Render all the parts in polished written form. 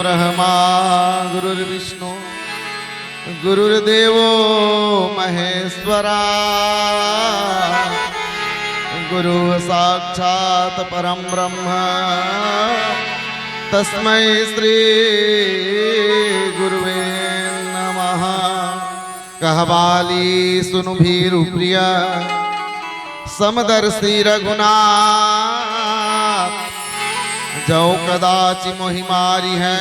गुरुर्ब्रह्मा गुरुर्विष्णु गुरुर्देवो महेश्वरा गुरु साक्षात् परम ब्रह्म तस्मै श्री गुरुवे नमः। कहवाली सुनु भीरु प्रिया समदर्शी रघुनाथ जो कदाचि मोहि मारी है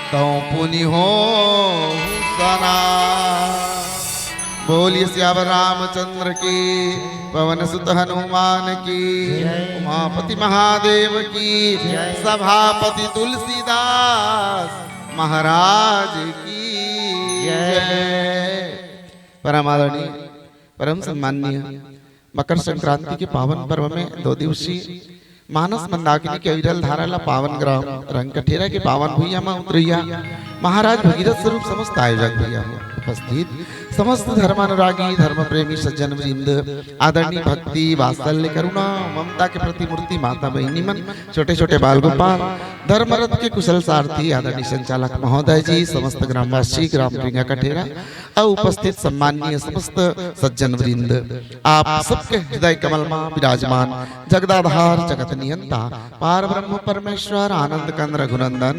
तो पुनि हो सना। बोलिए सियावर रामचंद्र की, पवन सुत हनुमान की, उमापति महादेव की, सभापति तुलसीदास महाराज की जय। परम आदरणीय परम सम्माननीय मकर संक्रांति के पावन पर्व में 2 दिवसीय मानस मंदाकिनी के अविरल धाराला पावन ग्राम रंगकठेरा के पावन भूया में उतरिया महाराज भगीरथ स्वरूप समस्त आयोजक भैया उपस्थित समस्त धर्मानुरागी धर्म प्रेमी सज्जन वृंद, आदरणीय भक्ति वात्सल्य करुणा ममता के प्रति मूर्ति माता बहिनी मन, छोटे छोटे बाल गोपाल, धर्मरथ के कुशल सारथी आदरणीय संचालक महोदय जी, समस्त ग्रामवासी ग्राम रंगकठेरा और उपस्थित सम्माननीय समस्त सज्जन वृंद, आप सबके हृदय कमल में विराजमान जगदाधार जगत नियंता पार ब्रह्म परमेश्वर आनंद कंद रघुनंदन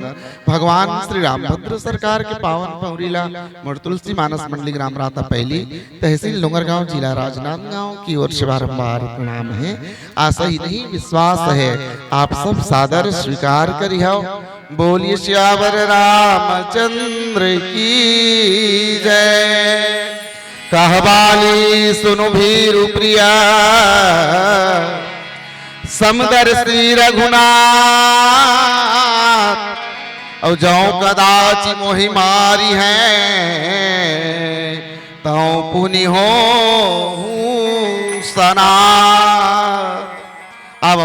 भगवान श्री रामभद्र सरकार के पावन पौरीला मोड़ तुलसी मानस मंडली ग्राम राता पहली तहसील डोंगरगांव जिला राजनांदगांव की ओर से बारंबार प्रणाम है। आशा ही नहीं विश्वास है आप सब सादर स्वीकार करियो। बोलिए श्यावर रामचंद्र की जय। कहवाली सुनु भीरु प्रिया समदर्शी रघुनाथ और जो कदाचि मोहि मारी है तो पुनि हो सना। अब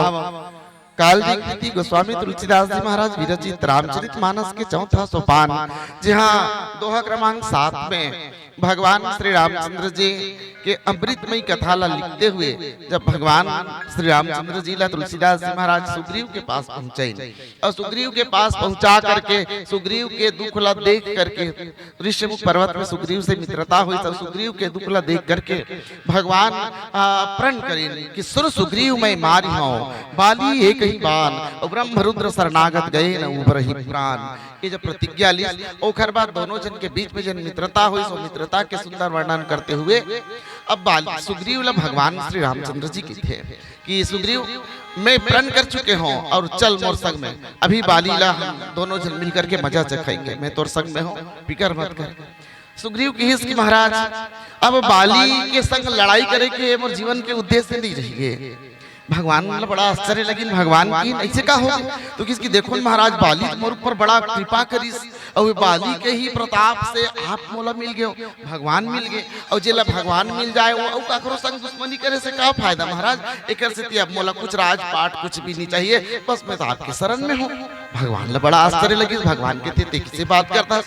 कालजी गोस्वामी तुलसीदास जी महाराज विरचित रामचरित मानस के 4था सोपान, जहाँ दोहा क्रमांक 7 में भगवान श्री रामचंद्र जी के अमृतमयी कथा ला लिखते हुए जब भगवान श्री रामचंद्र जी ला तुलसीदास जी महाराज सुग्रीव के पास पहुंचे और सुग्रीव के पास पहुंचा करके सुग्रीव के दुख ला देख करके ऋषिमुख पर्वत में सुग्रीव से मित्रता हुई, तो सुग्रीव के दुख ला देख करके भगवान प्रण करें कि सुर सुग्रीव मैं मारी हूं बाली एक ही बान और ब्रह्म रुद्र शरणागत गए न उबरहि प्राण। ये जब प्रतिज्ञा ली ओखर बाद दोनों जन के बीच में जन मित्रता हुई सो मित्रता के सुंदर वर्णन करते हुए अब सुग्रीव ला भगवान श्री रामचंद्र जी की थे कि सुग्रीव मैं प्रण कर चुके हूँ और चल मोर संग में, अभी बाली ला हम दोनों जन मिलकर के मजा चखाएंगे, मैं तोर संग में हूँ फिकर मत कर। सुग्रीव की हिस की महाराज अब बाली के संग लड़ाई करे के मोर जीवन के उद्देश्य नहीं रहिए। भगवान मतलब बड़ा आश्चर्य लगी भगवान की ऐसे का हो तो किसकी देखो महाराज बाली मोर ऊपर बड़ा कृपा करी और बाली के ही प्रताप से आप मोला मिल गए, भगवान मिल गए और जेला भगवान मिल जाए वो काकरो संग दुश्मनी करे से क्या फायदा महाराज। एक से अब मोला कुछ राजपाट कुछ भी नहीं चाहिए, बस मैं तो आपके शरण में हूँ। भगवान ला बड़ा आश्चर्य लगी भगवान के थे किससे बात करता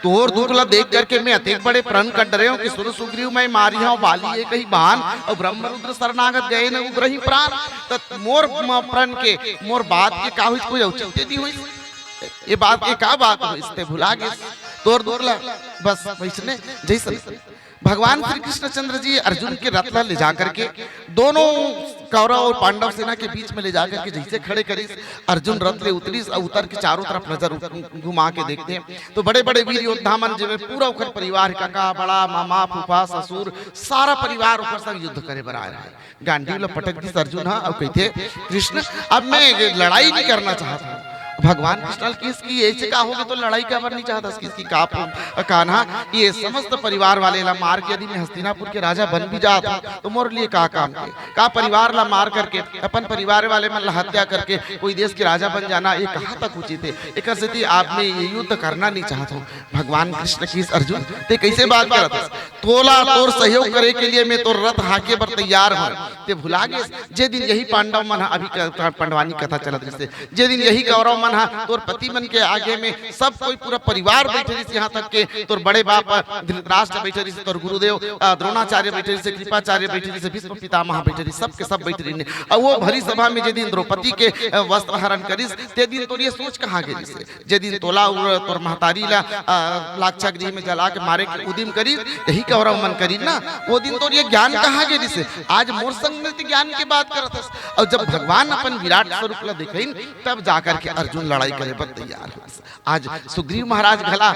तोर दुख ला देख करके मैं अतिक बड़े प्रण कर रहे हूँ कि सुर सुग्रीव मैं मारी हूँ बाली एक ही बान और ब्रह्म रुद्र शरणागत गए न उग्रही प्राण। तो मोर प्रण के मोर बात के का हुई कोई औचित्य नहीं हुई, ये बात के का बात हुई इससे भुला गए तोर दूरला बस वैसने जैसे भगवान श्री कृष्णचंद्र जी अर्जुन के रथ ले जाकर के दोनों कौरव और पांडव सेना के बीच में ले जाकर के जैसे खड़े करी अर्जुन रथ ले उतरी और उतर के चारों तरफ नजर घुमा के देखते हैं तो बड़े बड़े वीर योद्धा मन जिनमें पूरा उखर परिवार काका बड़ा मामा फूफा ससुर सारा परिवार उखर संग युद्ध करे बर आ रहा है। गांडी ला पटक दी अर्जुन हाँ और कहते कृष्ण अब मैं लड़ाई नहीं करना चाहता हूँ। भगवान कृष्ण किसकी ऐसे का होगी तो लड़ाई का नहीं चाहता किसकी कान्हा ये समस्त परिवार वाले ला मार के यदि मैं हस्तिनापुर के राजा बन भी जाता तो मोर लिए का काम के का परिवार ला मार करके अपन परिवार वाले मन ला हत्या करके कोई देश के राजा बन जाना ये कहाँ तक उचित है। एक स्थिति आप में ये युद्ध करना नहीं चाहता हूँ। भगवान कृष्ण की अर्जुन ते कैसे बात करता तोला तोर सहयोग करे के लिए मैं तोर रथ हाके पर तैयार हूँ ते भुला गए जे दिन यही पांडव मन अभी पांडवानी कथा चलत जे दिन यही कौरव मन हा तोर पति मन के आगे में सब कोई पूरा परिवार बैठे रही, यहाँ तक के तोर बड़े बाप धृतराष्ट्र बैठे रही, तोर गुरुदेव द्रोणाचार्य बैठे रही, कृपाचार्य बैठे रही, भीष्म पितामह बैठे रही, सब के सब बैठे रही। और वो भरी सभा में जे दिन द्रौपदी के वस्त्र हरण करिस ते दिन तोर ये सोच कहाँ गेली से, जे दिन तोला तोर महतारी ला लाक्षा गृह में जला के मारे के उदिम करी, यही कह रहा मन करी ना, वो दिन तोर ये ज्ञान कहाँ गेली से। आज मोर संग में ज्ञान की बात करत हस, और जब भगवान अपन विराट स्वरूप ला देखइन तब जाकर के अर्जुन लड़ाई करे पर तैयार हस। आज सुग्रीव महाराज घला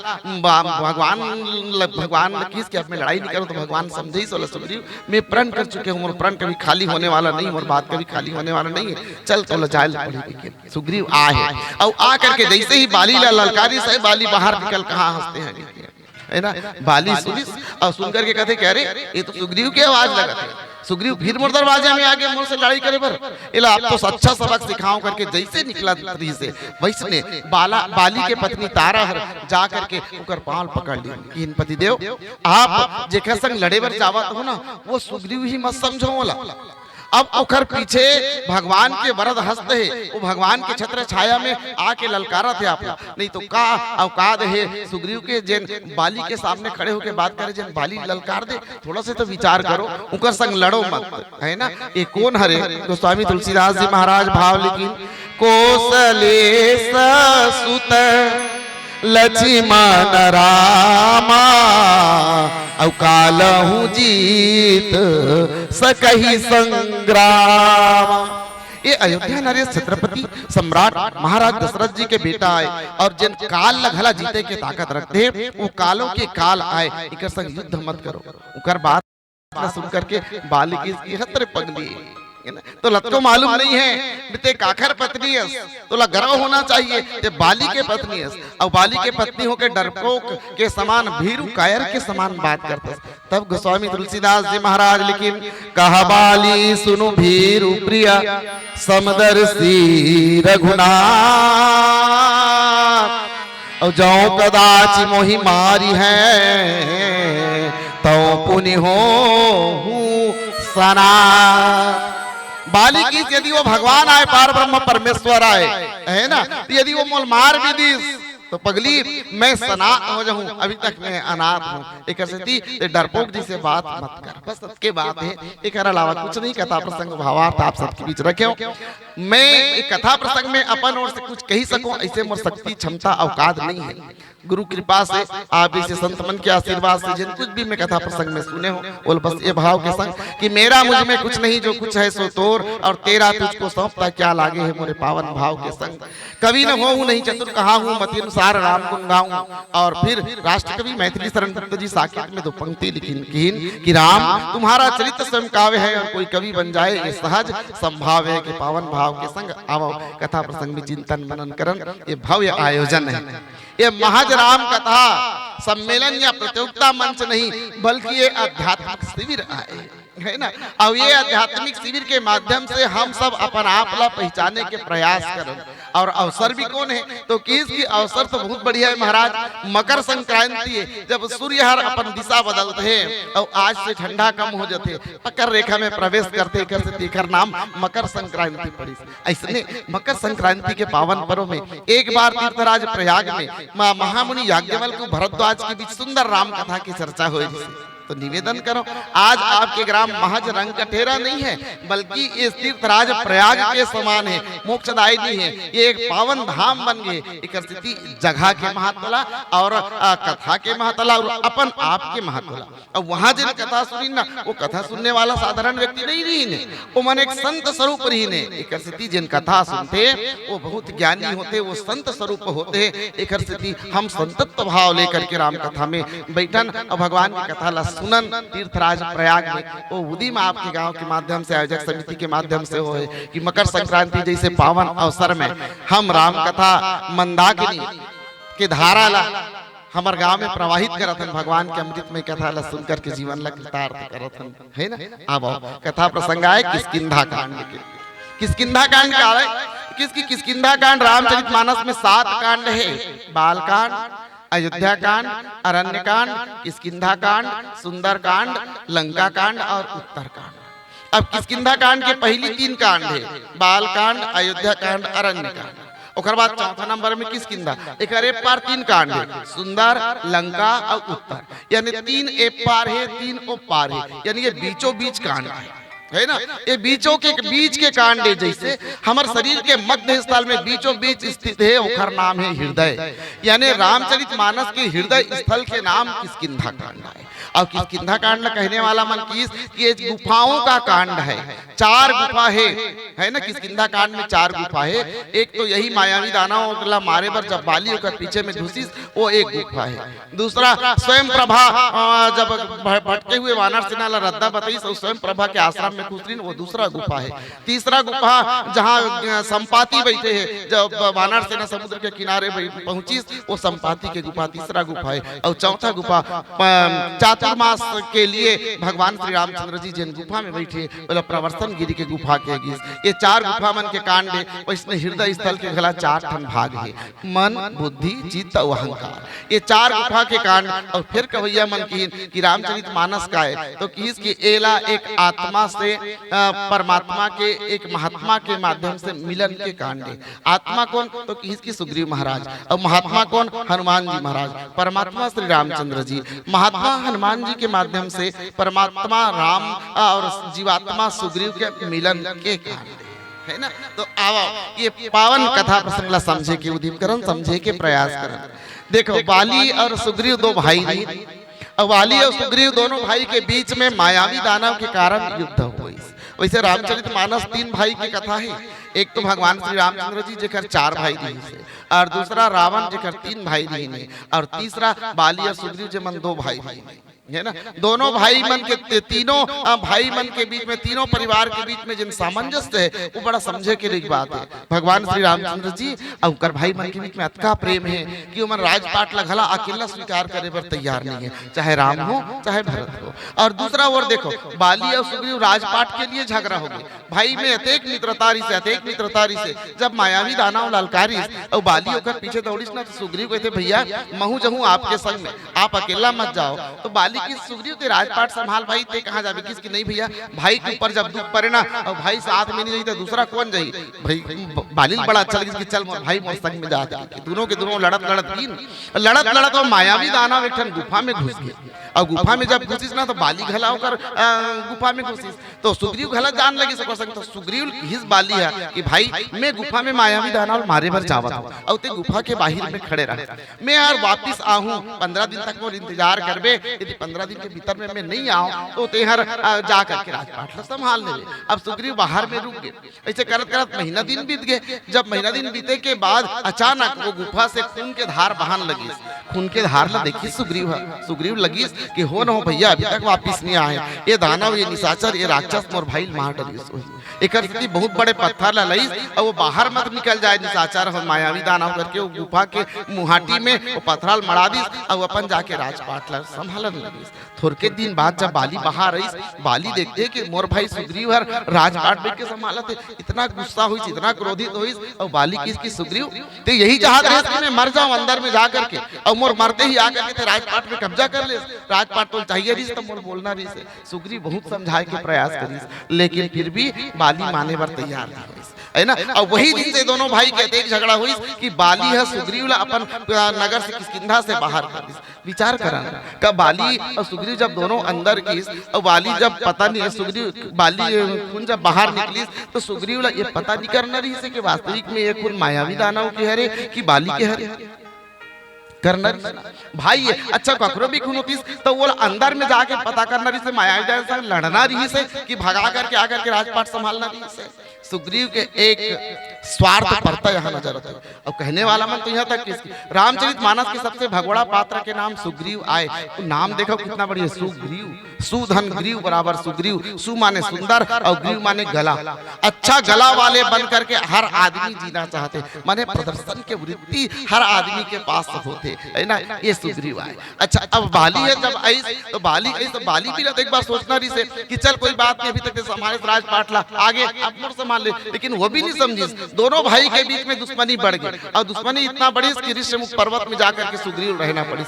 भगवान किस के में लड़ाई नहीं करो तो भगवान समझे ही सोला सुग्रीव मैं प्रण कर चुके हूँ, मोर प्रण कभी खाली होने वाला नहीं, मोर बात कभी खाली होने वाला नहीं है, चल तो लजाइल पड़ी। सुग्रीव आए और आ करके जैसे ही बाली ला ललकारी से बाली बाहर निकल कहाँ हंसते हैं है ना, बाली सुनी और सुनकर के कहते कह रहे ये तो सुग्रीव की आवाज लगा थे। सुग्रीव फिर मोर दरवाजे में आगे मोर से लड़ाई करे पर इला आप तो अच्छा सबक सिखाऊं करके जैसे निकला त्री से वैसने बाली के पत्नी तारा हर जा करके उकर पांव पकड़ ली कि इन पति देव आप जेकर संग लड़े बर जावत हो ना वो सुग्रीव ही मत समझो वाला। अब ओकर पीछे भगवान के वरद हस्त है, वो भगवान के छत्र छाया में आके ललकारा थे आप नहीं तो का औकात है सुग्रीव के जेन बाली के सामने खड़े होके बात करे जेन बाली ललकार दे, थोड़ा से तो विचार करो, उनकर संग लड़ो मत है ना। ये कौन हरे गोस्वामी तुलसीदास जी महाराज भाव लिखी कोसलेश सुत लक्ष्मण रामा औ कालहु जीत सकहि संग्राम। ये अयोध्या नरेश छत्रपति सम्राट महाराज दशरथ जी के बेटा आए और जिन काल लगला जीते के ताकत रखते वो कालों के काल आए इकर संग युद्ध मत करो। उकर बात सुन करके बाली की हतर पगली तो लतको मालूम नहीं है बिते काखर पत्नी है तो गर्व होना चाहिए ते बाली के पत्नी है और बाली के पत्नी होकर डरपोक के समान भीरू कायर के समान बात करते। तब गोस्वामी तुलसीदास जी महाराज लिखिन कहा बाली सुनु भीरू प्रिया समदर्शी रघुनाथ और जो कदाच मोहि मारी है तो पुण्य हो सना। बाली की यदि वो भगवान आए पार ब्रह्म परमेश्वर आए है ना, तो यदि वो मोल मार भी दी तो पगली मैं सना हो जाऊं, अभी तक मैं अनाथ हूँ। एक डरपोक जी से बात मत कर, बस सबके बात है एक अलावा कुछ नहीं। कथा प्रसंग भावार्थ आप सबके बीच रखे, मैं एक कथा प्रसंग में अपन ओर से कुछ कही सकूं ऐसे मोर शक्ति क्षमता औकात नहीं है। गुरु कृपा से आप इसे संत मन के आशीर्वाद से जिन कुछ भी मैं कथा प्रसंग में सुने हो बोल बस ये भाव के संग कि मेरा मुझ में कुछ नहीं जो कुछ है सो तोर और तेरा तुझको सौंपता क्या लागे है मोरे पावन भाव के संग। कवि न हो नहीं चतुर कहा हूँ मति अनुसार राम गुण गाऊं। और फिर राष्ट्र कवि मैथिली शरण दत्त जी साकेत में दो पंक्ति लिखी कि राम तुम्हारा चरित्र स्वयं काव्य है और कोई कवि बन जाए ये सहज संभाव है कि पावन भाव के संग आओ कथा प्रसंग में चिंतन मनन करन ये भव्य आयोजन है। ये महज राम कथा सम्मेलन या प्रतियोगिता मंच नहीं बल्कि ये आध्यात्मिक शिविर है ना। और ये आध्यात्मिक शिविर के माध्यम से हम सब अपन आप ला पहचाने के प्रयास करें। और अवसर भी कौन है तो किस की अवसर तो बहुत बढ़िया है महाराज। मकर संक्रांति है जब सूर्य हर अपन दिशा बदलते हैं और आज से ठंडा कम हो जाते मकर रेखा में प्रवेश करते कर नाम मकर संक्रांति पड़ी। ऐसे मकर संक्रांति के पावन पर्व में एक बार तीर्थराज प्रयाग में महामुनि याज्ञवल्क्य को भरद्वाज के बीच सुंदर राम कथा की चर्चा हुई। तो निवेदन करो आज आपके ग्राम महज रंग कठेरा नहीं है बल्कि ये तीर्थराज प्रयाग के समान है, मोक्षदायी है। ये एक पावन धाम बन गए। एक स्थिति जगह के महत्वला और कथा के महत्वला और अपन आप के महत्वला। और वहां जिन कथा सुनी ना वो कथा सुनने वाला साधारण व्यक्ति नहीं रही ने, वो मन एक संत स्वरूप रही ने। एक स्थिति जिन कथा सुनते वो बहुत ज्ञानी होते, वो संत स्वरूप होते। एक स्थिति हम संतत्व भाव लेकर के राम कथा में बैठन और भगवान की कथा ला सुनन तीर्थराज प्रयाग में वो उदिम आपके गांव के माध्यम से आयोजक समिति के माध्यम से हो है कि मकर संक्रांति जैसे पावन अवसर में हम राम कथा मंदाकिनी के धारा ला हमारे गांव में प्रवाहित करथन। भगवान के अमृत में कथा ला सुनकर के जीवन ला कृतार्थ करथन है ना। अब कथा प्रसंग आए किष्किंधा कांड के। किष्किंधा कांड का है किसकी किष्किंधा कांड रामचरितमानस में 7 कांड है। बाल कांड, अयोध्या कांड, अरण्य कांड, किष्किंधा कांड, सुंदर कांड, लंका कांड और उत्तर कांड। अब किष्किंधा कांड के पहली 3 कांड है, बाल कांड, अयोध्या कांड, अरण्य कांड। ओकर बाद चौथा नंबर में किसकिंधा, एकरे पार 3 कांड है, सुंदर, लंका और उत्तर, यानी 3 ए पार है 3 ओ पार है, यानी ये बीचों बीच कांड है ना। ये बीचों के बीच के कांड है, जैसे हमारे शरीर के मध्य स्थल में बीचों बीच स्थित है, ओकर नाम है हृदय, यानी रामचरितमानस के हृदय स्थल के नाम किसकिंधा कांड है। और किसकिंधा कांड कहने वाला मन कि ये गुफाओं का कांड है, 4 गुफा है ना। किसकिंधा कांड में 4 गुफा है, एक तो यही मायावी दानव मारे पर जब बाली होकर पीछे में घुसिस, वो एक गुफा है। दूसरा स्वयं प्रभा जब भटके हुए वानर सेना ला रद्दा बताई, स्वयं प्रभा के आश्रम में घुसरीन, वो दूसरा गुफा है। तीसरा गुफा जहाँ संपाति बैठे है, जब वानर सेना समुद्र के किनारे पहुंची, वो संपाति के गुफा तीसरा गुफा है। और चौथा गुफा चातुर्मास के लिए भगवान श्री रामचंद्र जी जिन गुफा में बैठे, बोला प्रवर्तन गिरी के गुफा के गीस। ये 4 गुफा मन के कांड है, और इसमें हृदय स्थल के गला 4 ठन भाग है, मन, बुद्धि, चित्त और अहंकार, ये 4 गुफा के कांड। और फिर कवैया मन की रामचरितमानस का है, तो किस की एला एक आत्मा से परमात्मा के एक महात्मा के माध्यम से मिलन के कांड है। आत्मा कौन, तो किस की सुग्रीव महाराज, और महात्मा कौन, हनुमान जी महाराज। परमात्मा श्री रामचंद्र जी, महात्मा हनुमान जी के माध्यम से परमात्मा राम और जीवात्मा सुग्रीव के मिलन के कांड है ना। तो आओ ये पावन कथा प्रसंग समझे के उद्दीपकरण, समझे के प्रयास करें। देखो बाली और सुग्रीव 2 भाई हैं, और वाली और सुग्रीव दोनों भाई के बीच में मायावी दानव के कारण युद्ध हुई। वैसे रामचरितमानस 3 भाई की कथा है, एक तो भगवान श्री रामचंद्र जी जेकर 4 भाई रही से, और दूसरा रावण जेकर 3 भाई रही, और तीसरा बाली और सुग्रीव जे मन 2 भाई है ना। दोनों भाई मन के तीनों भाई मन के बीच में, तीनों परिवार के बीच में जिन सामंजस्य है, वो बड़ा समझे के लिए बात है। भगवान श्री रामचंद्र जी और उनकर भाई मन के बीच में अतका प्रेम है कि उमन राजपाट लगला अकेला स्वीकार करे पर तैयार नहीं है, चाहे राम हो चाहे भरत हो। और दूसरा ओर देखो बाली और सुग्रीव राजपाट के लिए झगड़ा हो गया, भाई में अतेक मित्रतारी से जब मायावी दानव ललकारी और बाली होकर पीछे दौड़ीस ना, तो सुग्रीव कहते भैया महू जहूँ आपके संग में, आप अकेला मत जाओ। तो बाली की सुग्रीव के राजपाट संभाल भाई ते कहाँ जाबे, किसकी नहीं भैया, भाई के ऊपर जब दुख पड़े ना और भाई साथ में नहीं जाई तो दूसरा कौन जाई। भाई बाली बड़ा अच्छा लगी कि चल भाई मोर संग में जाते, दोनों के दोनों लड़त और मायावी दानव एक ठन गुफा में घुस गए। और गुफा में जब घुसिस ना, तो बाली घला होकर गुफा में घुसिस, तो सुग्रीव घला जान लगी सको संग। तो सुग्रीव हिस बाली है कि भाई मैं गुफा में मायावी दानव मारे भर जावत हूं, और ते गुफा के बाहर में खड़े रहे, मैं यार वापिस आहूं 15 दिन तक मोर इंतजार करबे, यदि 15 दिन के भीतर में मैं नहीं आऊं तो तेहर जा करके राजपाट संभाल ले। अब सुग्रीव बाहर में रुक गए, ऐसे करत करत महीना दिन बीत गए। जब महीना दिन बीते के बाद अचानक वो गुफा से खून के धार बहन लगी, खून के धार ला देखी सुग्रीव लगी कि हो न हो भैया अभी तक वापिस नहीं आए, ये दानव ये निशाचर ये राक्षस मोर भाई मार डलिस। एक बहुत बड़े पत्थर ला लईस, और वो बाहर मत निकल जाए निशाचर हो मायावी दानव करके वो गुफा के मुहाटी में वो पत्थराल मड़ा दिस, और अपन जाके राजपाट ला संभालन लगिस। थोड़के दिन बाद जब बाली बाहर रही, बाली देखते कि मोर भाई सुग्रीव हर राजपाट बैठ के संभालत है, इतना गुस्सा हुई, इतना क्रोधित हुई। और बाली किसकी सुग्रीव तो यही चाहत रहे कि मैं मर जाऊं अंदर में जा करके, और मोर मरते ही आकर के राजपाट में कब्जा कर ले, राजपाट तो चाहिए रही तो मोर बोलना रही से। सुग्रीव बहुत समझाए के प्रयास करी, लेकिन फिर भी बाली माने पर तैयार नहीं है ना। और वही दिन से दोनों भाई के एक झगड़ा हुई कि बाली है सुग्रीव ला अपन नगर से किसकिंधा से बाहर कर। विचार करा का बाली और सुग्रीव जब दोनों अंदर की, और बाली जब पता नहीं सुग्रीव बाली खून जब बाहर निकली, तो सुग्रीव ला ये पता नहीं करना रही से कि वास्तविक में ये खून मायावी दानव के हरे कि बाली के हरे करना भाई है। अच्छा ककरो भी खून होतीस तो वो अंदर में जाके पता करना रही से मायावी दानव से लड़ना रही से कि भगा करके आकर के राजपाट संभालना रही से। सुग्रीव के एक स्वार्थ पड़ता यहाँ नजर आता है। और कहने वाला मन तो यहाँ तक किसकी रामचरितमानस के सबसे भगोड़ा पात्र के नाम सुग्रीव आए, तो नाम देखो कितना बढ़िया, सुग्रीव, सुधन ग्रीव बराबर सुग्रीव, सु माने सुंदर और ग्रीव माने गला। अच्छा गला वाले बन करके हर आदमी जीना चाहते, माने प्रदर्शन के वृत्ति हर आदमी के पास होते है ना, ये सुग्रीव आए। अच्छा अब बाली है जब आई तो बाली तो बाली भी एक बार सोचना रही से कि चल कोई बात नहीं, अभी तक हमारे राजपाट ला आगे अब मोर संभाल ले, लेकिन वो भी नहीं समझी। दोनों भाई के बीच में दुश्मनी बढ़ गई, और दुश्मनी इतना बड़ी कि ऋषिमुख पर्वत में जाकर के सुग्रीव रहना पड़ी।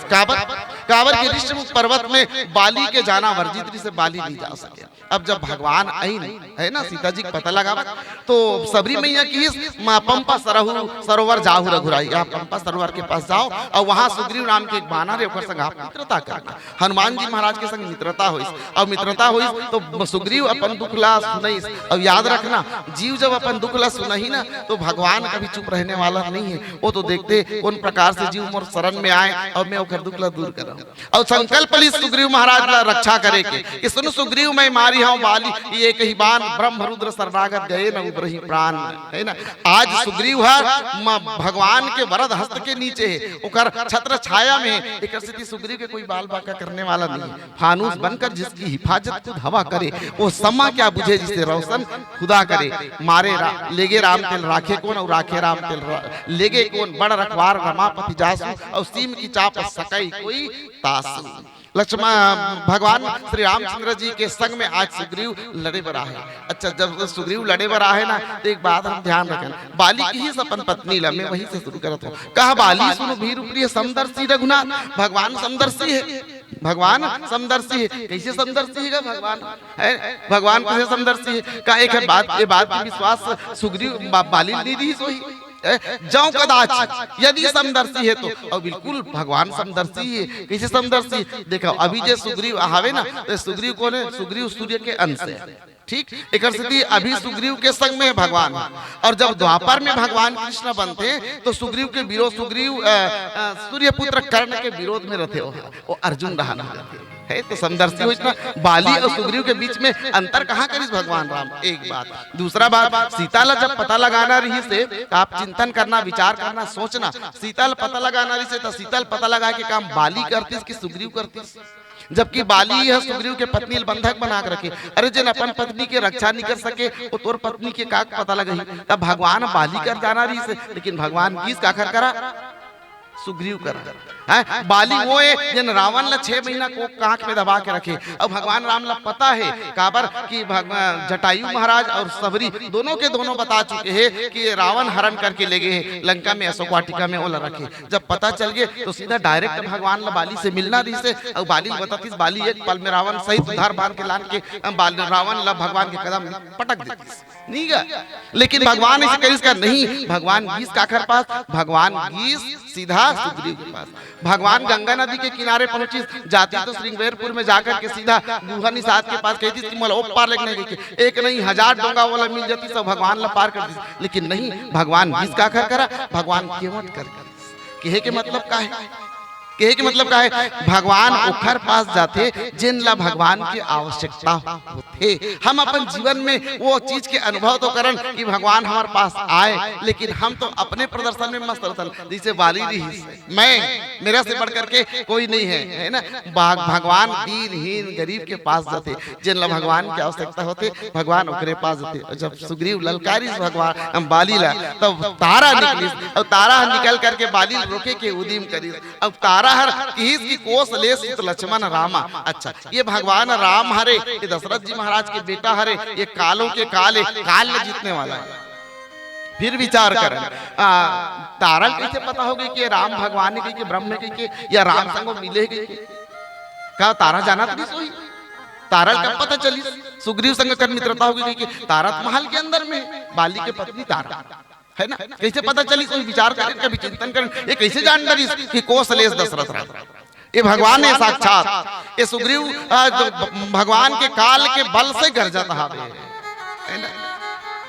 कांवर के ऋषिमुख पर्वत में बाली के जाना वर्जित से बाली नहीं जा सके। अब जब भगवान आई है ना सीता जी पता लगावा तो सबरी मैया की पंपा सरोवर जाहु रघुराई, आप पंपा सरोवर के पास जाओ और वहां सुग्रीव नाम के एक बानर है ओकर संग आप मित्रता करना। हनुमान जी महाराज के संग मित्रता होइस और मित्रता होइस तो सुग्रीव अपन दुख ला सुनइस। और याद रखना जीव जब अपन दुख ला सुनही ना तो भगवान कभी चुप रहने वाला नहीं है, वो तो देखते कौन प्रकार से जीव मोर शरण में आए और मैं ओकर दुख ला दूर करूं। और संकल्प ली सुग्रीव महाराज ला रक्षा करे के सुन सुग्रीव मैं मारी हूं बाली ये कही बान ब्रह्म रुद्र शरणागत गए न उबरही प्राण, है ना। आज सुग्रीव भगवान के वरद हस्त के नीचे है, ओकर छत्र छाया में एक स्थिति सुग्रीव के कोई बाल बाका करने वाला नहीं। फानूस बनकर जिसकी हिफाजत खुद हवा करे वो समा क्या बुझे जिसे रोशन खुदा करे। मारे लेगे राम तिल राखे कौन और राखे राम तिल लेगे कौन, बड़ रखवार रमापति जासु और सीम की चाप सकई कोई तासु। लक्ष्मण भगवान श्री रामचंद्र जी के संग में आज सुग्रीव लड़े बरा है। अच्छा जब सुग्रीव लड़े बरा है ना तो एक बात हम ध्यान रखें, बाली की ही सपन पत्नी ला, मैं वहीं से शुरू करता हूँ। कहा बाली सुनो भीर प्रिय समदर्शी रघुनाथ, भगवान समदर्शी है, भगवान समदर्शी है। कैसे समदर्शी है भगवान, है भगवान कैसे समदर्शी है। का एक बात ये बात की विश्वास सुग्रीव बाली दीदी सोई जाऊं कदाच यदि समदर्शी है तो, और बिल्कुल भगवान समदर्शी है। कैसे समदर्शी देखो अभी जे सुग्रीव आवे ना तो सुग्रीव कौन है, सुग्रीव सूर्य के अंश है, ठीक। एक स्थिति अभी सुग्रीव के संग में भगवान और जब द्वापर में भगवान कृष्ण बनते तो सुग्रीव के विरोध सुग्रीव सूर्य पुत्र कर्ण के विरोध में रहते वो अर्जुन रहा है। तो समदर्शी हो इतना बाली और सुग्रीव के बीच में अंतर कहाँ करिस भगवान राम, एक बात। दूसरा बात सीता ला जब पता लगाना रही से आप चिंतन करना विचार करना सोचना, सीता ला पता लगाना रही से तो सीता पता लगा के काम बाली करतीस कि सुग्रीव करतीस। जबकि बाली है सुग्रीव के पत्नी बंधक बना के रखे, अरे जिन अपन पत्नी के रक्षा नहीं कर सके वो तोर पत्नी के का पता लगा। तब भगवान बाली कर जाना रही से, लेकिन भगवान किस का कर करा सुग्रीव करा है। बाली वो है जिन रावण ला 6 महीना को कांख में दबा के रखे और भगवान राम ला पता है काबर कि जटायु महाराज और सबरी दोनों के दोनों बता चुके हैं कि रावण हरण करके ले गए लंका में अशोक वाटिका में ओला रखे। जब पता चल गए तो सीधा डायरेक्ट भगवान ला बाली से मिलना रही से और बाली बताती बाली एक पल में रावण सहित उधार बांध के लान के रावण ला भगवान के कदम पटक देती नहीं गा। लेकिन भगवान इसे कहीं का नहीं, भगवान गीस काखर पास, भगवान गीस सीधा सुग्रीव के पास। भगवान गंगा नदी के किनारे पहुंची जाती तो श्रृंगेरपुर में जाकर के सीधा गुहा निषाद के पास कहती थी मोला पार लगने के एक नहीं 1000 डोंगा वाला मिल जाती सब भगवान ला पार कर दी। लेकिन नहीं भगवान गीस काखर करा, भगवान केवट कर कहे के मतलब का है, कहे के मतलब का है भगवान ओखर पास जाते जिन ला भगवान की आवश्यकता होते। हम अपन जीवन में वो चीज के अनुभव तो करन कि भगवान हमारे पास आए, लेकिन हम तो अपने प्रदर्शन में मस्त रहते जैसे बाली रही मैं मेरा से बढ़ करके कोई नहीं है ना। भगवान दीनहीन गरीब के पास जाते जिन ला भगवान की आवश्यकता होते भगवान ओकरे पास जाते। जब सुग्रीव ललकारी भगवान बाली ला तब तारा निकली और तारा निकल करके बाली रोके के उदीम करी। अब तारा हर की कोस ले सुत लक्ष्मण रामा। अच्छा ये भगवान राम हरे ये दशरथ जी महाराज के बेटा हरे, ये कालों के काले काल जीतने वाला है। फिर विचार करें तारा कैसे पता होगी कि राम भगवान ने कि ब्रह्म ने कि या राम संग मिलेगी क्या तारा जाना तो नहीं सोई। तारा कब पता चली सुग्रीव संग कर मित्रता होगी कि तारा महल के अंदर में बाली के पत्नी तारा है ना। कैसे पता चली कोई विचार करें कभी चिंतन करें ये कैसे जान डरी कि कौशलेश दशरथ राजा ये भगवान है साक्षात। ये सुग्रीव भगवान के काल के बल से गरजत है ना।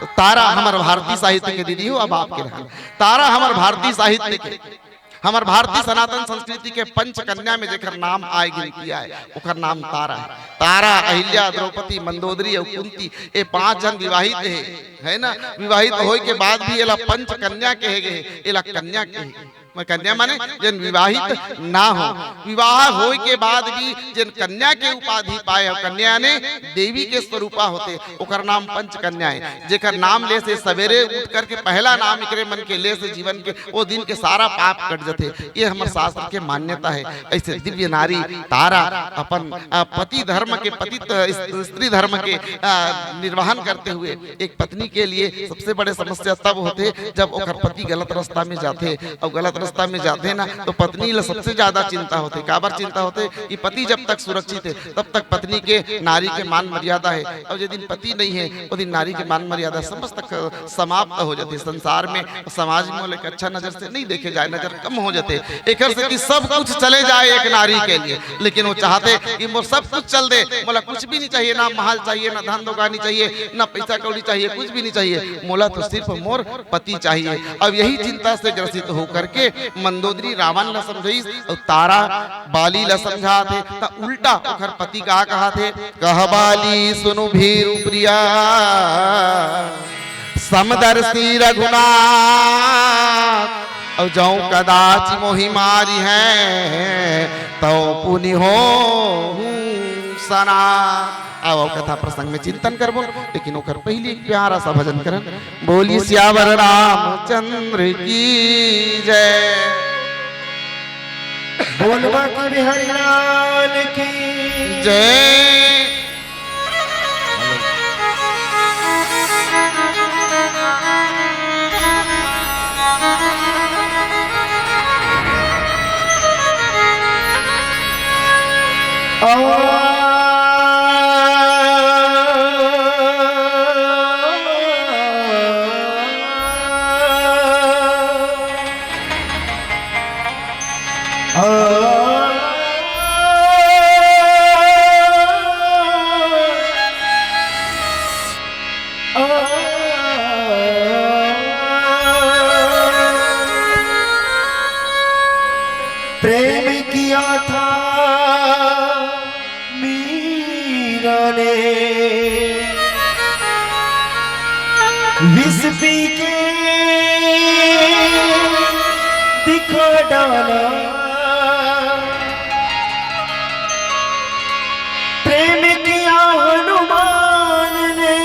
तो तारा हमारे भारतीय साहित्य के दीदी हो अब आपके तारा हमारे भारतीय साहित्य के हमारे भारतीय सनातन संस्कृति के पंच कन्या में जेकर नाम आए गिनती है ओकर नाम तारा है। तारा अहिल्या द्रौपदी मंदोदरी और कुंती ये 5 जन विवाहित है ना। विवाहित होए के बाद भी एला पंच कन्या कहे गए, एला कन्या कहे कन्या माने जिन विवाहित ना हो, विवाह होए के बाद भी जिन कन्या के उपाधि पाए और कन्या ने देवी के स्वरूपा होते ओकर नाम पंच कन्या है। जेकर नाम ले से सवेरे उठ करके पहला नाम एकरे मन के ले से जीवन के वो दिन के सारा पाप कट जाते। ये हमारे शास्त्र के मान्यता है। ऐसे दिव्य नारी तारा अपन पति धर्म के पति स्त्री धर्म के निर्वहन करते हुए एक पत्नी के लिए सबसे बड़े समस्या तब होते जब ओकर पति गलत रास्ता में जाते और गलत रास्ता में जाते ना तो पत्नी ला सबसे ज्यादा चिंता होते, काबर चिंता होते कि पति जब तक सुरक्षित है तब तक पत्नी के नारी के मान मर्यादा है, और जिस दिन पति नहीं है उस दिन नारी के मान मर्यादा समस्त समाप्त हो जाती। संसार में समाज में एक अच्छा नजर से नहीं देखे जाए, नजर कम हो जाते एक से कि सब कुछ चले जाए एक नारी के लिए, लेकिन वो चाहते कि मोर सब कुछ चल दे, मोला कुछ भी नहीं चाहिए, ना महल चाहिए, ना धन दौगानी चाहिए, ना पैसा कौड़ी चाहिए, कुछ भी नहीं चाहिए, मोला तो सिर्फ मोर पति चाहिए। अब यही चिंता से ग्रसित होकर के मंदोदरी रावण ला समझाई और तारा बाली ला समझा थे, तो उल्टा ओखर पति कहा थे, कह बाली सुनु भीरु प्रिया समदर्शी रघुनाथ, और जाऊं कदाच मोहि मारी है तो पुनि हो सना। अब कथा प्रसंग में चिंतन कर बोल, लेकिन ओकर पहले एक प्यारा सा भजन करन, बोली सियावर रामचंद्र की जय, बोलबा कवि हरिलाल की जय। प्रेम किया था मीरा ने, विष पी के दिखा डाला, प्रेम किया हनुमान ने,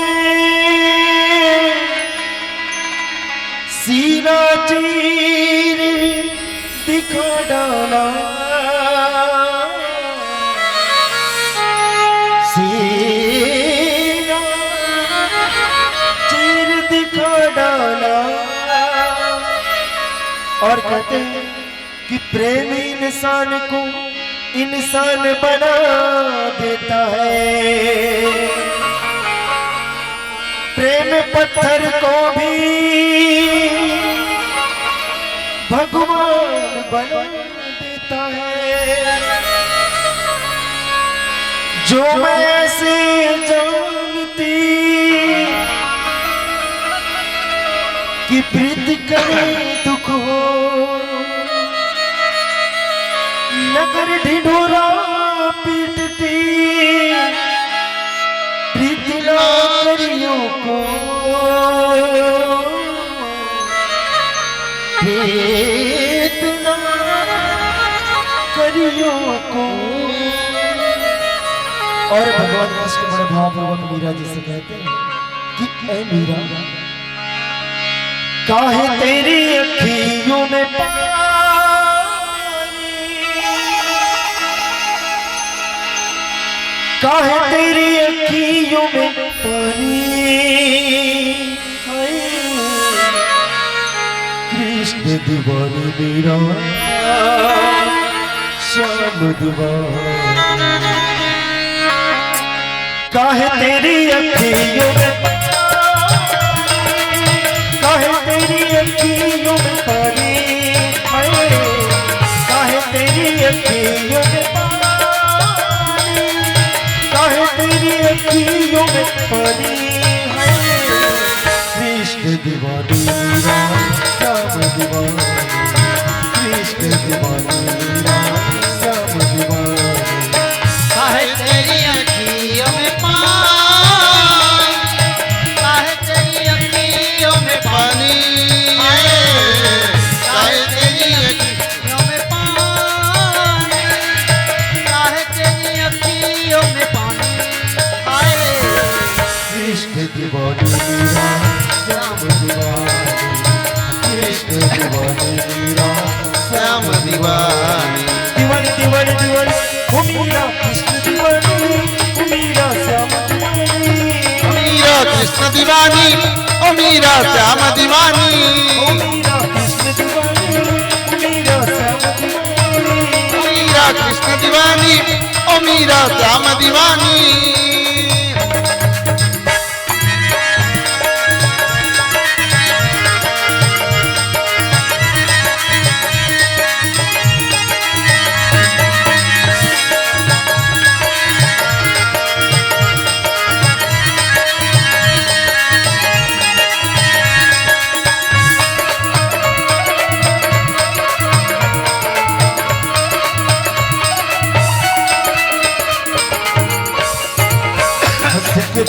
सीना चीर दिखा डाला, सीना चीर दिखा डाला। और कहते हैं कि प्रेम इंसान को इंसान बना देता है, प्रेम पत्थर को भी भगवान बना देता है। जो मैं ऐसे जानती कि प्रीत करे दुख हो, नगर ढिढोरा पीटती प्रीत नारियों को, इतना करियों को। और भगवान कृष्ण बड़े भावपूर्वक मीरा जी से कहते हैं कि ऐ मीरा, काहे तेरी अखियों में पानी, काहे तेरी अखियों में पानी, कृष्ण दीवानी मीरा श्याम दीवानी, काहे तेरी अखियों में पानी, काहे तेरी अखियों में पानी, काहे तेरी अखियों में पानी, काहे तेरी अखियों में पानी, कृष्ण दीवानी मीरा श्याम दीवानी, कृष्ण दीवानी मीरा श्याम दीवानी, काहे तेरी अखियों में पानी, काहे तेरी अखियों में पानी, काहे तेरी अखियों में पानी, काहे तेरी अखियों में पानी, कृष्ण दीवानी मीरा श्याम दीवानी, कृष्ण दीवानी मीरा श्याम दीवानी, दीवानी दीवानी दीवानी, ओ मीरा कृष्ण दीवानी, ओ मीरा श्याम दीवानी, मीरा कृष्ण दीवानी, ओ मीरा श्याम दीवानी, ओ मीरा कृष्ण दीवानी, ओ मीरा श्याम दीवानी।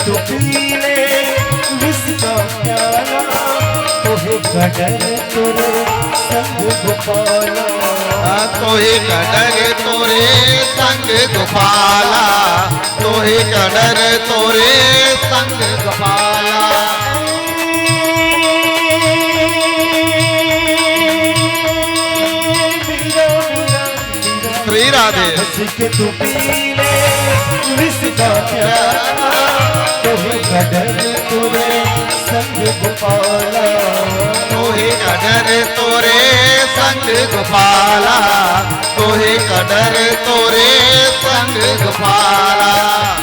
तू पीले विस्का प्याला तोहे कदर तोरे संग गोपाला। तोहे कदर तोरे संग गोपाला। तोहे कदर तोरे संग गोपाला। श्री राधे। के तू पीले विस्का प्याला तोहे कदर तोरे संग गोपाला। तोहे कदर तोरे संग गोपाला। तोहे कदर तोरे संग गोपाला।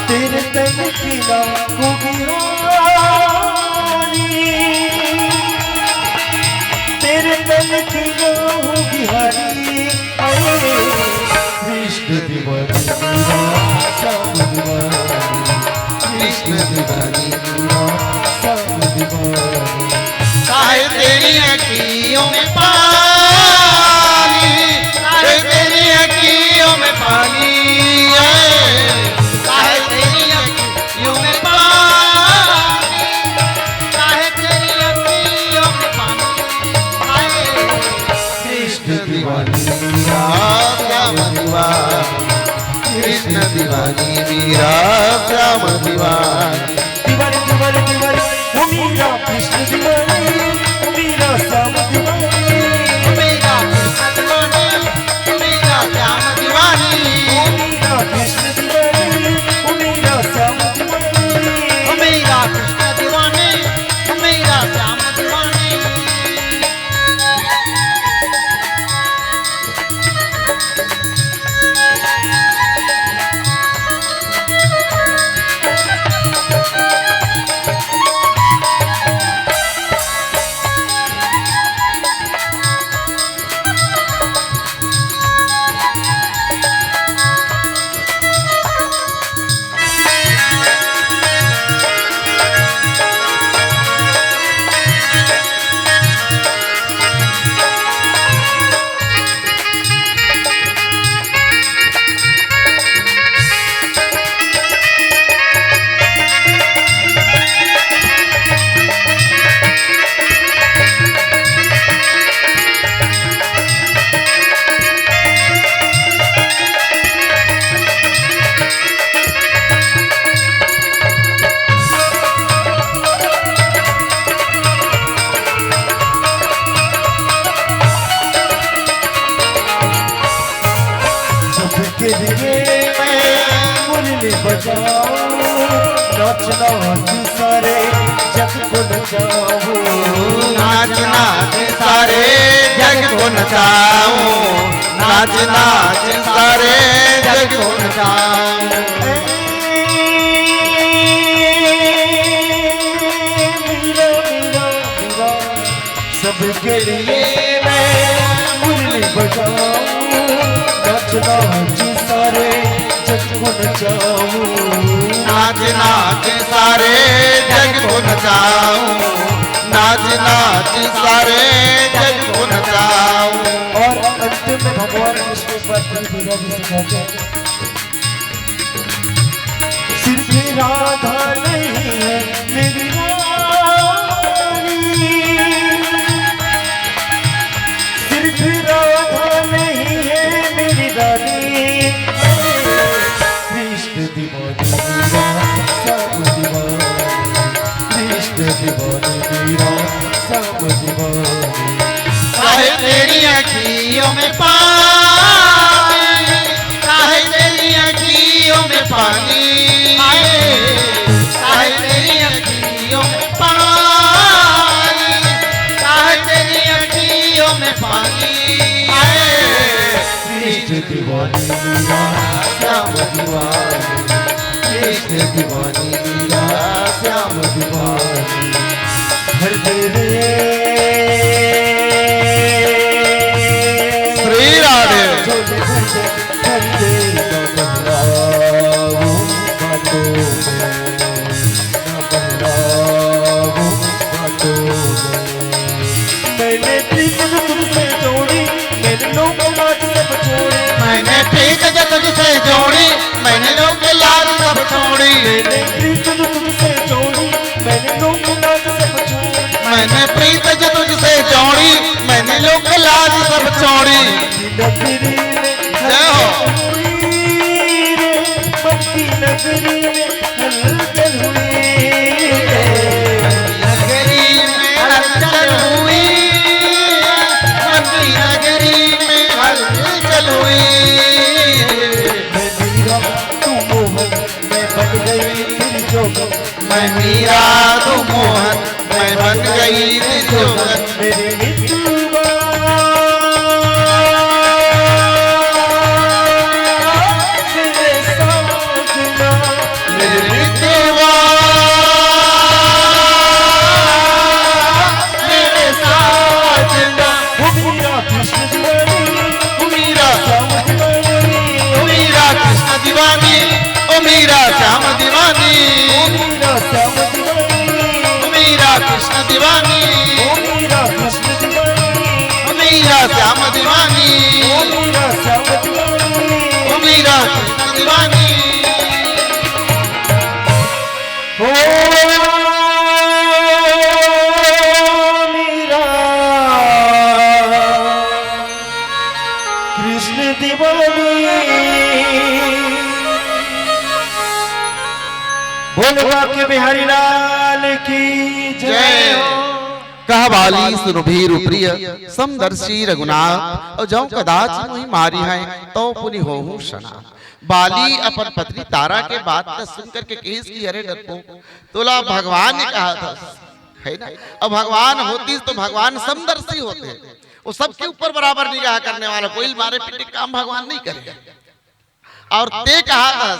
तेरे तन की ना बिहारी तेरे तन की ना बिहारी कृष्ण दीवानी मेरा श्याम दीवानी। कृष्ण दीवानी मेरा श्याम दीवानी। काहे तेरी अखियों में पानी। काहे तेरी अखियों में पानी। काहे तेरी अखियों में पानी। काहे तेरी अखियों में पानी। कृष्ण दीवानी मेरा श्याम दीवानी। कृष्ण दीवानी मीरा श्याम दीवानी। दीवानी दीवानी दीवानी वो मेरा कृष्ण दीवानी वो मेरा श्याम दीवानी। मेरा कृष्ण दीवानी मेरा श्याम दीवानी। वो मेरा कृष्ण दीवानी वो मेरा श्याम दीवानी। मेरा कृष्ण दीवानी मेरा श्याम दीवानी। के लिए मैं मुरली बजाऊं नाच नाच सारे जग को नचाऊं। नाच नाच सारे जग को नचाऊं। नाच नाच सारे जग को नचाऊं। मीरा मीरा मीरा सबके लिए मैं मुरली बजाऊं नाच नाच सारे जग को नचाऊं। नाच नाच सारे जग को नचाऊं। नाच नाच सारे जग को नचाऊं। और अंत में भगवान कृष्ण पर मीरा जी से कहते हैं सिर्फ राधा नहीं है मेरी रानी। सिर्फ राधा नहीं है मेरी रानी। कृष्ण दीवानी मेरा श्याम दीवानी। कृष्ण दीवानी मेरा श्याम दीवानी। काहे तेरी अखियों में पानी। काहे तेरी अखियों में पानी। काहे तेरी अखियों में पानी। काहे तेरी अखियों में पानी। कृष्ण दीवानी मेरा श्याम दीवानी। कृष्ण दीवानी मीरा श्याम दीवानी हर तेरे श्री राधे मैंने प्रीत जो तुझसे जोड़ी मैंने लोग लाज सब छोड़ी मैंने प्रीत जो तुझसे जोड़ी मैंने लोग लाज सब छोड़ी मैंने प्रीत जो तुझसे जोड़ी मैंने लोग लाज सब छोड़ी मैंने प्रीत जो तुझसे जोड़ी मैंने लोग लाज सब छोड़ी नगरी में जय हो बच्ची नगरी में हलचल हुई नगरी में हलचल हुई मक्की नगरी में हलचल हुई मैं मीरा तू मोहन मैं बन गई तेरी जोगन मैं मीरा तू मोहन मैं बन गई थी जोगन मेरे मित्रवा मेरे साजना मेरे मित्रवा मेरे साजना वो मीरा कृष्ण दीवानी ओ मीरा श्याम दीवानी ओ मीरा कृष्ण दीवानी ओ मीरा श्याम दीवानी ओ मीरा श्याम दीवानी ओ मीरा कृष्ण दीवानी ओ मीरा कृष्ण दीवानी ओ मीरा श्याम दीवानी ओ मीरा श्याम दीवानी ओ मीरा कृष्ण दीवानी ओ मीरा कृष्ण दीवानी बोलवा के बिहारी लाल की जय हो कह बाली सुरभि रुप्रिय समदर्शी रघुनाथ और जौ कदाच मुहि मारी है तो पुनि होहु शना बाली अपन पत्नी तारा के बात का सुनकर के केस की अरे डरपोक तोला भगवान ने कहा था है ना। अब भगवान होती तो भगवान समदर्शी होते वो सबके ऊपर बराबर निगाह करने वाला कोई मारे पीटे काम भगवान नहीं करेगा। और ते कहा था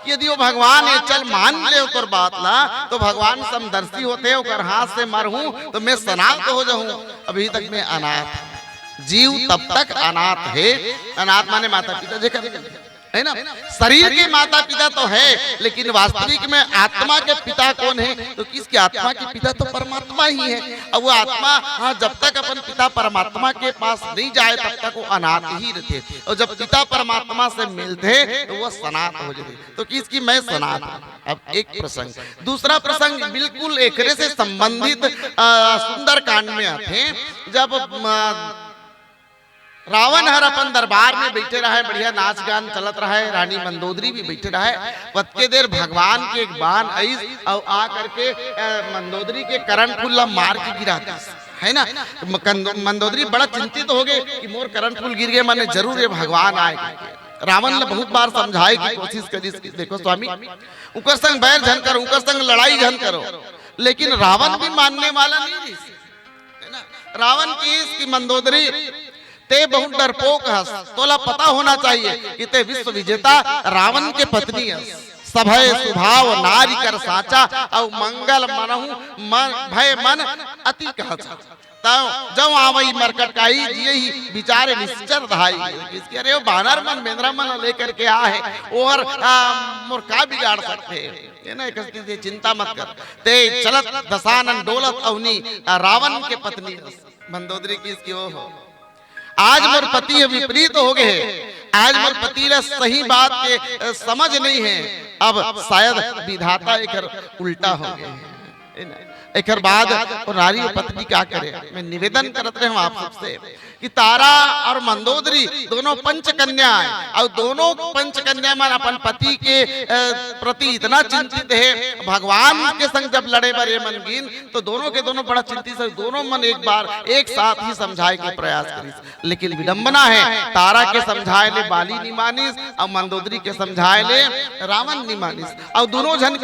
कि यदि वो भगवान है चल मान ले ओकर बात ला तो भगवान समदर्शी होते ओकर हाथ से मरहूं तो मैं सनाथ हो जाऊं। अभी तक मैं अनाथ जीव तब तक अनाथ है। अनाथ माने माता पिता जेकर है ना। शरीर के माता पिता तो है लेकिन वास्तविक में आत्मा के पिता कौन है तो किसके आत्मा के पिता तो परमात्मा ही है। अब वो आत्मा हाँ जब तक अपन पिता परमात्मा के पास नहीं जाए तब तक वो अनाथ ही रहते और जब पिता परमात्मा से मिलते तो वो सनात हो जाते। तो किसकी मैं सनात। अब एक प्रसंग दूसरा प्रसंग बिल्कुल एकरे से संबंधित सुंदर कांड में आते जब रावण हर अपन दरबार में बैठे रहा है बढ़िया नाच गान चलत रहा है रानी मंदोदरी भी बैठे रहा है पत्के देर भगवान के एक बाण आई और आ करके मंदोदरी के करण फूल मार के गिरा दी है ना। मंदोदरी बड़ा चिंतित हो गए कि मोर करण फूल गिर गए माने जरूर ये भगवान आए। रावण ने बहुत बार समझाए की कोशिश करी देखो स्वामी उनकर संग बैर झन करो उनकर संग लड़ाई झन करो लेकिन रावण भी मानने वाला नहीं है ना। रावण की इसकी मंदोदरी ते बहुत डरपोक हस तोला पता होना चाहिए कि ते विश्व विजेता रावण के पत्नी हस सभय स्वभाव नारी कर साचा और मंगल मनहु भय मन अति कहत जब आवई मरकट काई यही विचारे निश्चर धाई इसके अरे वो बानर मन मेंद्रा मन लेकर के आ है और मोर का बिगाड़ सकते है ना। एक चिंता मत कर ते चलत दसानन डोलत अवनी रावण के पत्नी मंदोदरी की इसकी वो हो आज मोर पति विपरीत हो गए आज मोर पति ला सही बात के समझ नहीं है अब शायद विधाता एक उल्टा हो गए एक बाद और नारी और पत्नी क्या करे। मैं निवेदन करते हूँ आप सबसे कि तारा और मंदोदरी दोनों पंच कन्या हैं और दोनों पंच कन्या मन अपन पति के प्रति इतना चिंतित है भगवान के संग जब लड़े बरे मन गिन तो दोनों के दोनों बड़ा चिंतित है। दोनों मन एक बार एक साथ ही समझाए के प्रयास करी लेकिन विडंबना है तारा के समझाए ले बाली नहीं मानिस और मंदोदरी के समझाए ले रावण नहीं मानिस और दोनों जन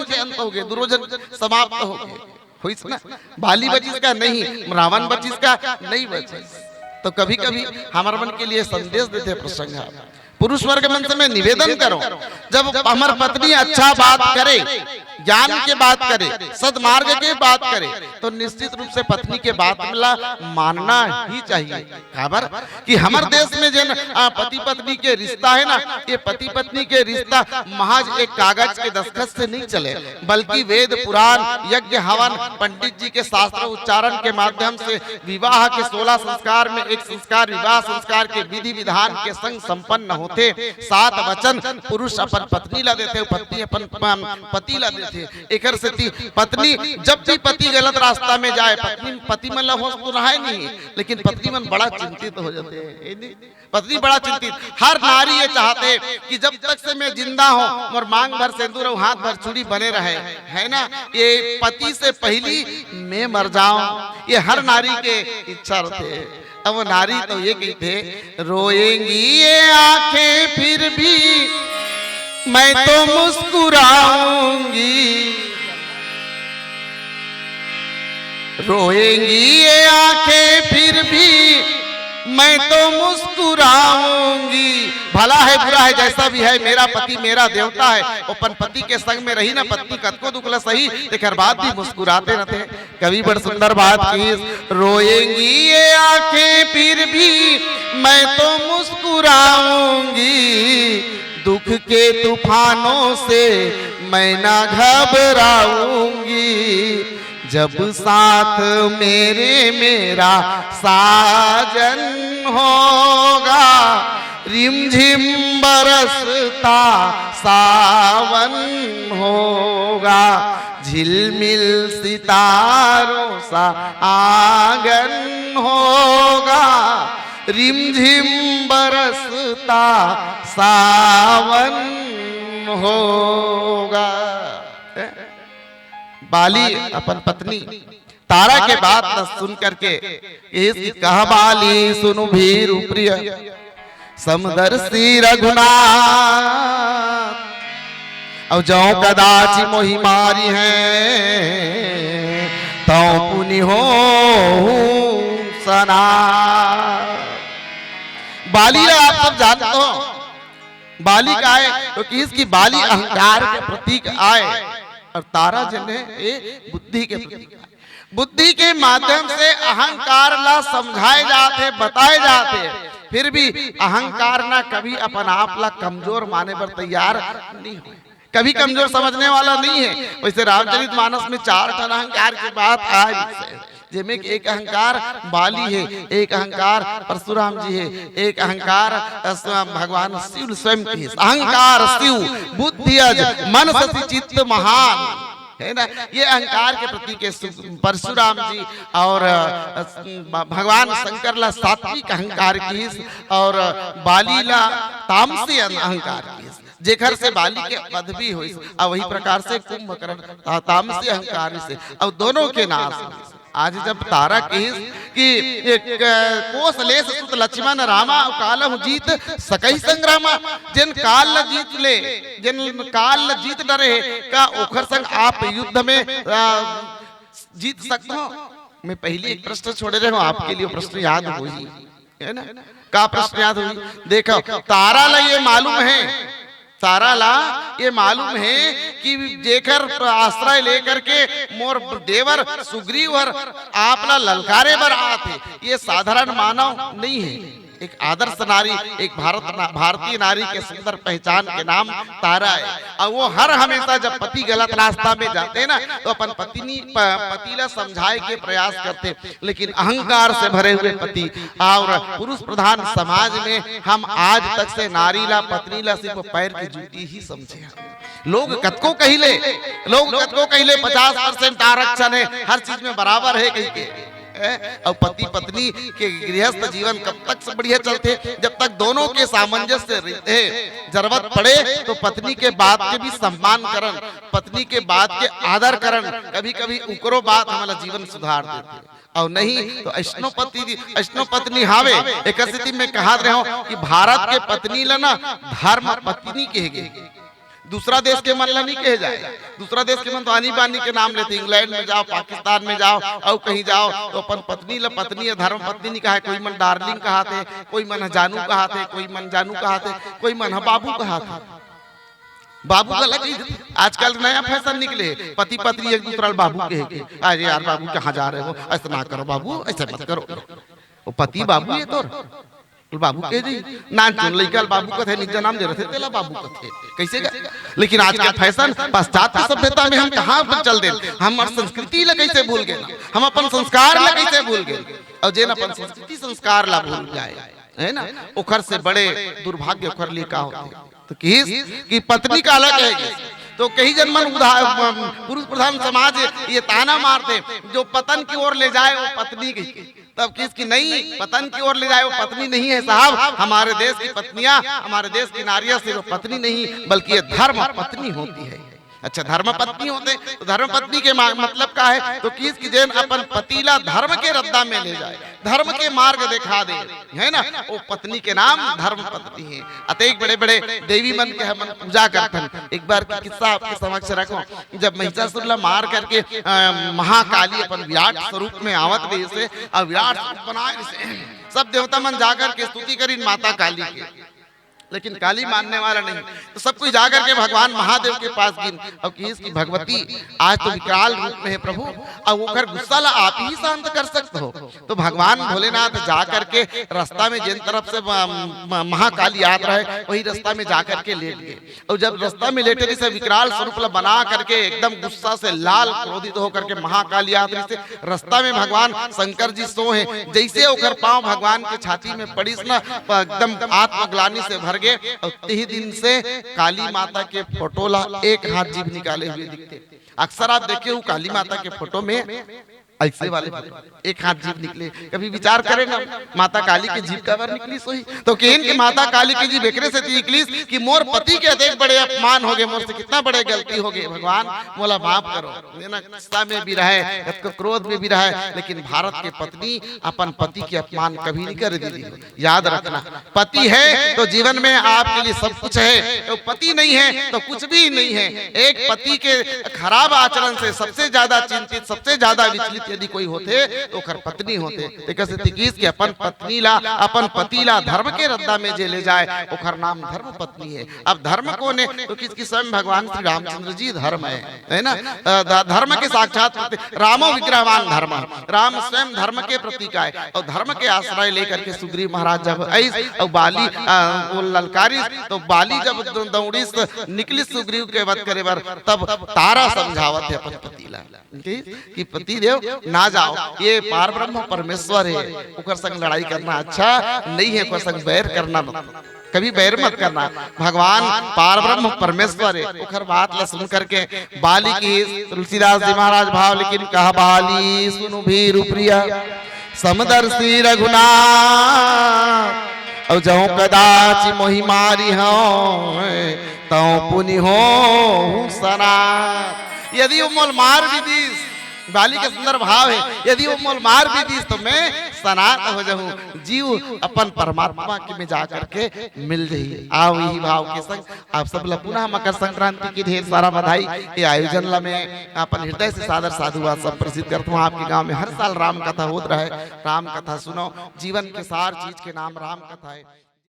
के अंत हो गए दोनों जन समाप्त हो गए हुई ना। बाली बचिस का नहीं रावण बचिस का नहीं बचिस। तो कभी कभी हमारे मन के लिए संदेश देते प्रसंग पुरुष वर्ग मन से मैं निवेदन करो, जब हमार पत्नी अच्छा बात करे, ज्ञान के बात करे, सदमार्ग के बात करे, तो निश्चित रूप से पत्नी के बात मानना ही चाहिए। खबर कि हमारे देश में जन पति पत्नी के रिश्ता है ना, ये पति पत्नी के रिश्ता महज एक कागज के दस्तखत से नहीं चले, बल्कि वेद पुराण यज्ञ हवन पंडित जी के शास्त्र उच्चारण के माध्यम से विवाह के 16 संस्कार में एक संस्कार विवाह संस्कार के विधि विधान के संग संपन्न होते। 7 वचन पुरुष अपन पत्नी ला देते, पत्नी अपन पति ला देते। एकर से पत्नी जब भी पति गलत रास्ता में जाए, पति मन होश तो रहा नहीं, लेकिन पत्नी मन बड़ा चिंतित हो जाते हैं। पत्नी बड़ा चिंतित, हर नारी ये चाहते कि जब तक से मैं जिंदा हूँ और मांग भर सिंदूर और हाथ भर चूड़ी बने रहे, है ना, ये पति से पहली मैं मर जाऊं, ये हर नारी के इच्छा रहते। अब वो नारी तो ये कहते, रोएंगी ये आंखें फिर भी मैं तो मुस्कुराऊंगी, रोएंगी ये आंखें फिर भी मैं तो मुस्कुराऊंगी। भला है बुरा है जैसा भी है, मेरा पति मेरा देवता है। अपन पति के संग में रही ना, पत्नी कतको दुखला सही, लेकर बाद भी मुस्कुराते रहते। कवि बड़ सुंदर बात की, रोएंगी ये आंखें फिर भी मैं तो मुस्कुराऊंगी, दुख के तूफानों से मैं ना घबराऊंगी, जब साथ मेरे मेरा साजन होगा, रिमझिम बरसता सावन होगा, झिलमिल सितारों सा आंगन होगा, रिमझिम बरसता सावन होगा। बाली अपन पत्नी तारा के बात न सुन करके कहा, बाली सुनु भीरु प्रिय समदर्शी रघुनाथ, और जो कदाचि मोहि मारी है तो पुनि हो सना। बाली आप सब जानते हो, बाली का है तो कि इसकी बाली अहंकार के प्रतीक आए, और तारा जन है बुद्धि के प्रतीक। बुद्धि के माध्यम से अहंकार ला समझाए जाते, बताए जाते, फिर भी अहंकार ना कभी अपन आप ला कमजोर माने पर तैयार नहीं हो, कभी कमजोर समझने वाला नहीं है। वैसे रामचरितमानस में 4 टन अहंकार की बात आई, जिसमें एक अहंकार बाली है, एक अहंकार परशुराम जी है, एक अहंकार भगवान शिव स्वयं की। अहंकार शिव बुद्धि अज मन सति चित्त महान, है ना, ये अहंकार के प्रतीक परशुराम जी और भगवान शंकर ला सात्विक अहंकार की, और बाली ला तामसी अहंकार की, जेकर से बाली के वध भी हुई, और वही प्रकार से कुंभकर्ण तामसी अहंकार से, और दोनों के नाश। आज जब तारा कि कोसलेश सुत लक्ष्मण रामा कालहु जीत सकई संग्रामा, जिन काल ल जीत ले, जिन काल ल जीत डरे का ओखर संग आप युद्ध में जीत सकते हो। मैं पहले एक प्रश्न छोड़े रहे हूं, आपके लिए प्रश्न याद हुई है ना, का प्रश्न याद हुई। देखो तारा ला ये मालूम है, तारा ला ये मालूम है कि जेकर आश्रय लेकर के मोर देवर सुग्रीव और आप ला ललकारे बर आते, ये साधारण मानव नहीं है, एक आदर्श नारी, एक भारतीय नारी के सुंदर पहचान के नाम तारा है। और वो हर हमेशा जब पति गलत रास्ता में जाते ना, तो अपन पतिला समझाए के प्रयास करते, लेकिन अहंकार से भरे हुए पति और पुरुष प्रधान समाज में हम आज तक से नारी ला पत्नी ला सिर्फ पैर की जूती ही समझे। लोग कतको कहले 50% आरक्षण है, हर चीज में बराबर है कहीं के, और पति पत्नी के गृहस्थ जीवन कब तक से बढ़िया चलते, जब तक दोनों के सामंजस्य रहते। जरूरत पड़े तो पत्नी के बात के भी सम्मान करन, पत्नी के बात के आदर करन, कभी कभी उकरो बात हमारा जीवन सुधार देते, और नहीं तो ऐसनो पत्नी हावे। एक स्थिति में कहा रहे हो कि भारत के पत्नी ला ना धर्म पत्नी कहेगे, दूसरा देश के मन ला नहीं कहे जाए। दूसरा देश के मन तो आनी बानी के नाम लेते, इंग्लैंड में जाओ, पाकिस्तान में जाओ और कहीं जाओ तो अपन पत्नी ला पत्नी है, धर्म पत्नी नहीं कहा, कोई मन डार्लिंग कहाते, कोई मन जानू कहाते, कोई मन जानू कहाते, कोई मन बाबू कहाते। बाबू का लगी आजकल नया फैशन निकले, पति पत्नी एक दूसरा बाबू कहे, अरे यार बाबू कहाँ जा रहे हो, ऐसा ना करो बाबू, ऐसा मत करो, वो पति बाबू है तो बाबू कह जी ना चुन लइका बाबू कथे निजा नाम दे रहे थे तेला बाबू कथे कैसे गए। लेकिन आज का फैशन पाश्चात्य सभ्यता में हम कहाँ पर चल दे, हम संस्कृति ला कैसे भूल गए, हम अपन संस्कार ला कैसे भूल गए। और जेन अपन संस्कृति संस्कार ला भूल जाए है ना, ओखर से बड़े दुर्भाग्य ओखर लिए का होते। तो की पत्नी का अलग है, तो कई जन मन पुरुष प्रधान समाज ये ताना मारते जो पतन की ओर ले जाए वो पत्नी की, तब किसकी नहीं पतन की ओर ले जाए वो पत्नी नहीं है साहब। हमारे देश की पत्नियां, हमारे देश की नारियां सिर्फ पत्नी नहीं बल्कि ये धर्म पत्नी होती है। अच्छा धर्म पत्नी होते तो धर्म पत्नी के मतलब का है, तो किसकी जैन अपन पतिला धर्म के रद्दा में ले जाए, धर्म के मार्ग दिखा दे, है ना, वो पत्नी के नाम धर्म पत्नी है। अतएक बड़े बड़े देवी मन के हम पूजा करते हैं। एक बार की किस्सा आपके समक्ष रखो, जब महिषासुर ला मार करके महाकाली अपन विराट स्वरूप में आवत गई से और विराट स्वरूप बनाए, सब देवता मन जाकर के स्तुति करी माता काली के, लेकिन काली मानने वाला नहीं, तो सब कुछ जाकर के भगवान महादेव के पास गिन और की भगवती आज तो विकराल रूप में है प्रभु, और वो कर गुस्सा ला आप ही शांत कर सकते हो। तो भगवान भोलेनाथ जाकर के रास्ता में जिन तरफ से महाकाली यात्रा है वही रास्ता में जाकर के लेट गए, और जब रास्ता में लेटे से विकराल स्वरूप ला बना करके एकदम गुस्सा से लाल क्रोधित होकर के महाकाली यात्रा से रास्ता में भगवान शंकर जी सो है, जैसे ओकर पांव भगवान के छाती में पड़ीस ना एकदम आत्मग्लानि से भर गए। और 3 दिन से काली माता के फोटो ला एक हाथ जीभ निकाले हुए दिखते। अक्सर आप देखे हो काली माता के फोटो में ऐसे वाले एक हाथ जीभ निकले, कभी विचार करें ना माता काली की जीभ कबर निकली सोई, तो कहन कि माता काली की जीभ एकरे से निकली कि मोर पति के देख बड़े अपमान हो गए, मोर से कितना बड़े गलती हो गई, भगवान मोला माफ करो। ना गुस्सा में भी रहे, क्रोध में भी रहे, लेकिन भारत के पत्नी अपन पति के अपमान कभी नहीं कर दी। याद रखना, पति है तो जीवन में आपके लिए सब कुछ है, तो पति नहीं है तो कुछ भी नहीं है। एक पति के खराब आचरण से सबसे ज्यादा चिंतित, सबसे ज्यादा विचलित यदि कोई होते तो खर पत्नी होते। कि अपन पत्नी ला, अपन पति ला धर्म के रद्दा में जे ले जाए ओखर नाम धर्म पत्नी है। अब धर्म को ने तो किसकी स्वयं भगवान श्री रामचंद्र जी धर्म है ना, धर्म के साक्षात रामो विग्रहवान धर्म, राम स्वयं धर्म के प्रतीक है। और धर्म के आश्रय लेकर के सुग्रीव महाराज जब आई और बाली वो ललकारी, तो बाली जब दौड़ी निकली सुग्रीव के वध करे बर, तब तारा समझावत है अपन पति ला कि पति देव ना जाओ, ये पार ब्रह्म परमेश्वर है, ओकर संग लड़ाई करना अच्छा नहीं है, ओकर संग बैर करना कभी बैर मत करना। भगवान पार ब्रह्म परमेश्वर है, ओकर बात ला सुन करके बाली की तुलसीदास जी महाराज भाव लेकिन कहा बाली सुनु भीरु प्रिया समदर्शी रघुनाथ, और जौ कदाच मोहि मारी हो तो पुनि हो सना। यदि वो मोल मार भी दीस, बाली का सुंदर भाव है, यदि वो मोल मार भी दीस तो मैं सनात हो जाऊं, जीव अपन परमात्मा के में जाकर के मिल जाइए। आओ यही भाव के संग आप सब ला पुनः मकर संक्रांति की ढेर सारा बधाई। ये आयोजन ला मैं अपन हृदय से सादर साधुवाद सब प्रसिद्ध करता हूँ। आपके गांव में हर साल राम कथा होत रहे, राम कथा सुनो, जीवन के सार चीज के नाम राम कथा है।